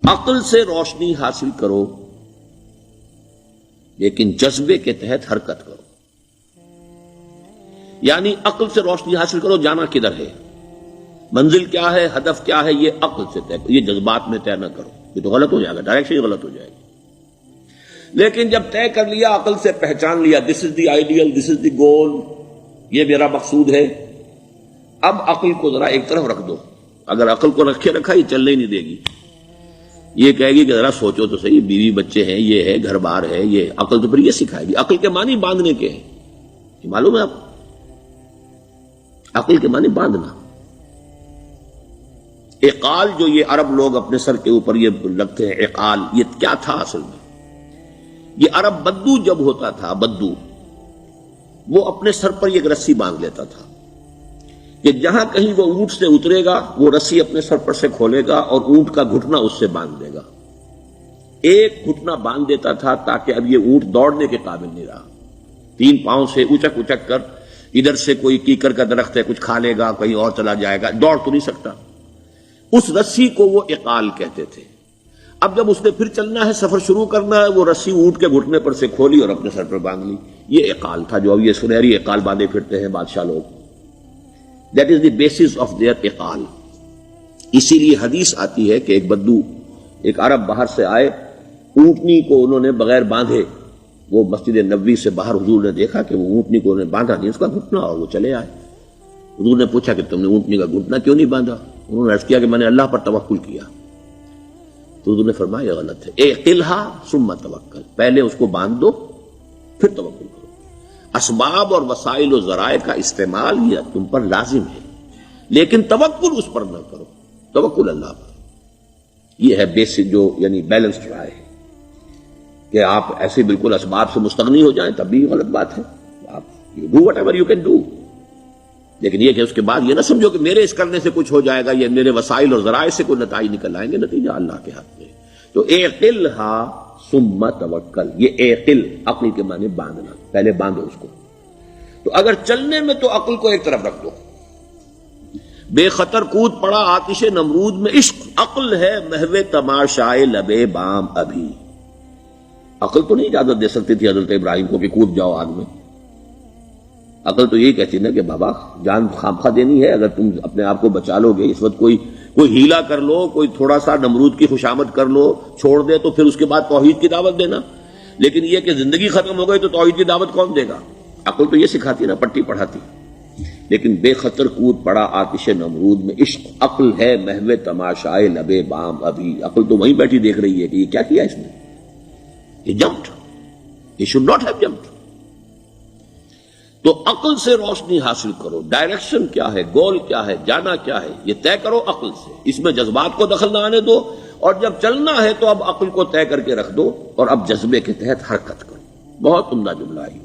عقل سے روشنی حاصل کرو لیکن جذبے کے تحت حرکت کرو. یعنی عقل سے روشنی حاصل کرو، جانا کدھر ہے، منزل کیا ہے، ہدف کیا ہے، یہ عقل سے طے کرو، یہ جذبات میں طے نہ کرو، یہ تو غلط ہو جائے گا، ڈائریکشن ہی غلط ہو جائے گی. لیکن جب طے کر لیا، عقل سے پہچان لیا، دس از دی آئیڈیل، دس از دی گول، یہ میرا مقصود ہے، اب عقل کو ذرا ایک طرف رکھ دو. اگر عقل کو رکھے رکھا یہ چلنے ہی نہیں دے گی، یہ کہے گی کہ ذرا سوچو تو صحیح، بیوی بچے ہیں، یہ ہے، گھر بار ہے، یہ عقل تو پھر یہ سکھائے گی. عقل کے معنی باندھنے کے ہیں، یہ معلوم ہے آپ، عقل کے معنی باندھنا. اقال جو یہ عرب لوگ اپنے سر کے اوپر یہ لگتے ہیں، اقال، یہ کیا تھا اصل میں؟ یہ عرب بدو جب ہوتا تھا، بدو وہ اپنے سر پر ایک رسی باندھ لیتا تھا کہ جہاں کہیں وہ اونٹ سے اترے گا وہ رسی اپنے سر پر سے کھولے گا اور اونٹ کا گھٹنا اس سے باندھ دے گا. ایک گھٹنا باندھ دیتا تھا تاکہ اب یہ اونٹ دوڑنے کے قابل نہیں رہا، 3 پاؤں سے اچک اچک کر، ادھر سے کوئی کیکر کا درخت ہے کچھ کھا لے گا، کہیں اور چلا جائے گا، دوڑ تو نہیں سکتا. اس رسی کو وہ اقال کہتے تھے. اب جب اس نے پھر چلنا ہے، سفر شروع کرنا ہے، وہ رسی اونٹ کے گھٹنے پر سے کھولی اور اپنے سر پر باندھ لی. یہ اقال تھا جو اب یہ سنہری اقال باندھے پھرتے ہیں بادشاہ لوگ. That is the basis of their اقال. اسی لیے حدیث آتی ہے کہ ایک بدو، ایک عرب باہر سے آئے، اونٹنی کو انہوں نے بغیر باندھے، وہ مسجد نبوی سے باہر حضور نے دیکھا کہ وہ اونٹنی کو انہوں نے باندھا نہیں، اس کا گھٹنا، اور وہ چلے آئے. حضور نے پوچھا کہ تم نے اونٹنی کا گھٹنا کیوں نہیں باندھا؟ انہوں نے عرض کیا کہ میں نے اللہ پر توکل کیا. تو حضور نے فرمایا یہ غلط ہے، اعقلھا ثم توکل، پہلے اس کو باندھ دو پھر توکل کرو. اسباب اور وسائل و ذرائع کا استعمال یہ تم پر لازم ہے، لیکن توکل اس پر نہ کرو، توکل اللہ پر. یہ ہے بیسک جو یعنی بیلنسڈ رائے ہے کہ آپ ایسے بالکل اسباب سے مستغنی ہو جائیں تب بھی غلط بات ہے. آپ do what ever you can do, لیکن یہ کہ اس کے بعد یہ نہ سمجھو کہ میرے اس کرنے سے کچھ ہو جائے گا، یہ میرے وسائل اور ذرائع سے کوئی نتائج نکل آئیں گے، نتیجہ اللہ کے ہاتھ میں. تو اعقلھا ثم توکل، یہ اعقل، عقل کے معنی باندھنا، پہلے باندھو اس کو. تو اگر چلنے میں تو عقل کو ایک طرف رکھ دو. بے خطر کود پڑا آتش نمرود میں عشق، عقل ہے محو تماشائے لبے بام ابھی. عقل تو نہیں اجازت دے سکتی تھی حضرت ابراہیم کو کہ کود جاؤ آگ میں. عقل تو یہی کہتی نا کہ بابا جان خامخواہ دینی ہے، اگر تم اپنے آپ کو بچا لو گے، اس وقت کوئی ہیلا کر لو، کوئی تھوڑا سا نمرود کی خوشامد کر لو، چھوڑ دے تو پھر اس کے بعد توحید کی دعوت دینا. لیکن یہ کہ زندگی ختم ہو گئی تو توحید کی دعوت کون دے گا؟ عقل تو یہ سکھاتی نا، پٹی پڑھاتی. لیکن بے خطر کود پڑا آتش نمرود میں عشق، عقل ہے محو تماشائے لبے بام ابھی. عقل تو وہیں بیٹھی دیکھ رہی ہے کہ یہ کیا کیا اس نے، یہ جمپڈ، یہ شوڈ ناٹ ہیو جمپڈ. تو عقل سے روشنی حاصل کرو، ڈائریکشن کیا ہے، گول کیا ہے، جانا کیا ہے، یہ طے کرو عقل سے. اس میں جذبات کو دخل نہ آنے دو، اور جب چلنا ہے تو اب عقل کو طے کر کے رکھ دو اور اب جذبے کے تحت حرکت کرو. بہت عمدہ جملہ ہے.